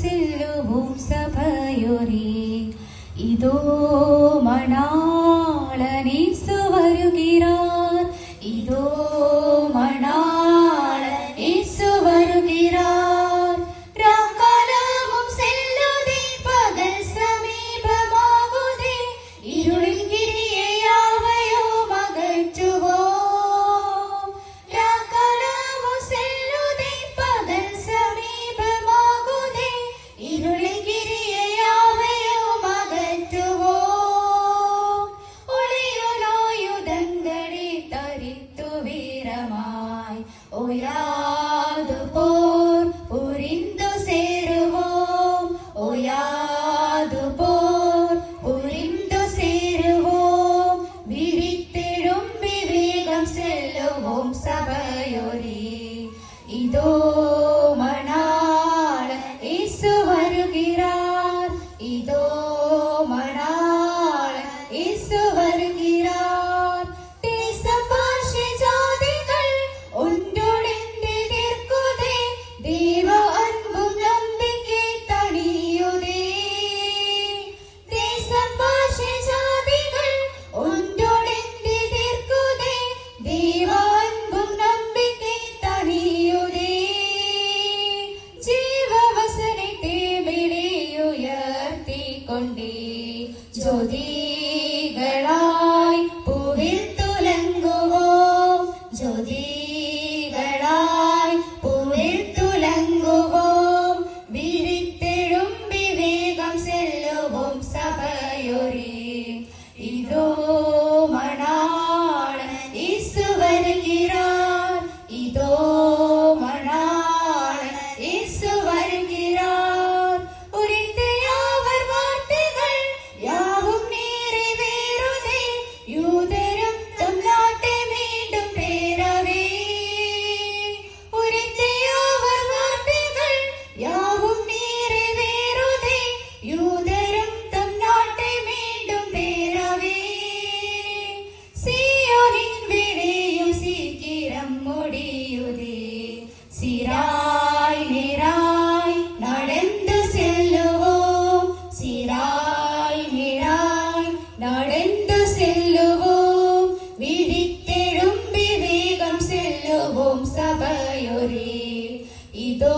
செல்லுவோம் சபையோரே. இதோ மணாளனேசு வருகிறார், இதோ மணாளனேசு வருகிறார். ராக்காலமும் செல்லுதே, பகல் சமீபமாகுதே, இருளின் கிரியை யாவையும் அகற்றுவோம். ராக்காலமும் செல்லுதே, பகல் சமீபமாகுதே, இருளின் கிரியை யாவையும் அகற்றுவோம். ஒளியுலாயுதங்களை தரித்து வீரமாய் ஓயாது போர் புரிந்து சேருவோம், ஓயாது போர் புரிந்து சேருவோம். விழித்தெழும்பி வேகம் செல்லுவோம் சபையோரே. இதோ மணாளனேசு வருகிறார், இதோ மணாளனேசு வருகிறார். தேச பாஷை ஜாதிகள் ஒன்றொழிந்தெதிர்க்குதே, தேவ அன்பும் நம்பிக்கை தணியுதே. தேச பாஷை ஜாதிகள் ஒன்றொழிந்தெதிர்க்குதே, தேவ அன்பும் நம்பிக்கை தணியுதே. ஜீவ வசனத்தை மேலேயுயர்த்திக் கொண்டே, ஜோதிகளாய் பூவில் துலங்குவோம், ஜோதிகளாய் பூவில் துலங்குவோம். விழித்தெழும்பி வேகம் செல்லுவோம் சபையோரே. இதோ மணாளனேசு வருகிறார், இதோ மணாளனேசு வருகிறார். உரைத்த யாவர் வார்த்தைகள் யாவும் நிறைவேறுதே, யூதரும் தம் நாட்டை மீண்டும் பெறவே. உரைத்த யாவர் வார்த்தைகள் யாவும் நிறைவேறுதே, யூதரும் தம் நாட்டை மீண்டும் பெறவே. சீயோனின் விடையும் சீக்கிரம் முடியுதே, சீராய் நேராய் நடந்து செல்லுவோம், சீராய் நேராய் நடந்து செல்லுவோம். விழித்தெழும்பி வேகம் செல்லுவோம் சபையோரே. இதோ